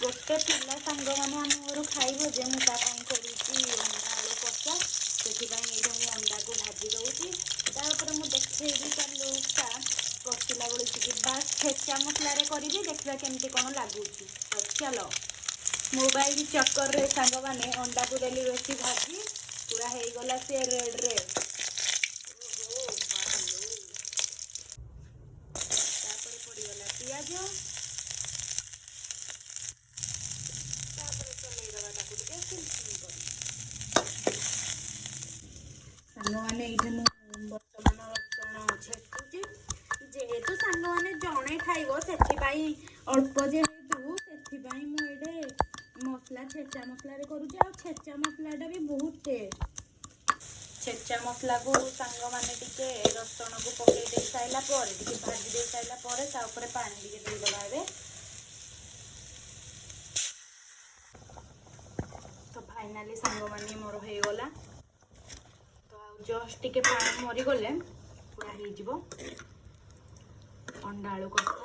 गोटे पिला सांग मैंने आम घर खाइब जे मुझे करुँची अंडा आलू कषा से अंडा को भाजी दूसरी तापर मुझे देखी लुकटा कषिला बेलू बास छेचा मसलार करी देखा केमती कौन लगुच। चलो मोबाइल चक्कर रे सांग मैंने अंडा को देली बेसी भाजी पूरा हो गला सी रेड रे पड़गला पिज सांग मैंने ये बर्तमान रसुण छेचुची जेहेतु सांग मैंने जड़े खाइब से अल्प जेहेतु से मुझे मसला छेचा मसलार करुँच आ छेचा मसलाटा भी बहुत टेस्ट छेचा मसला को सांग मैंने टिके रसुण को पकई दे सारा भाजी दे सारा पानी टिके देदेबा ए तो फाइनाली सांग मैंने मोर हो गला तो जस्ट टिके पानी मरीगले पूरा हो अंडा आलू कषा।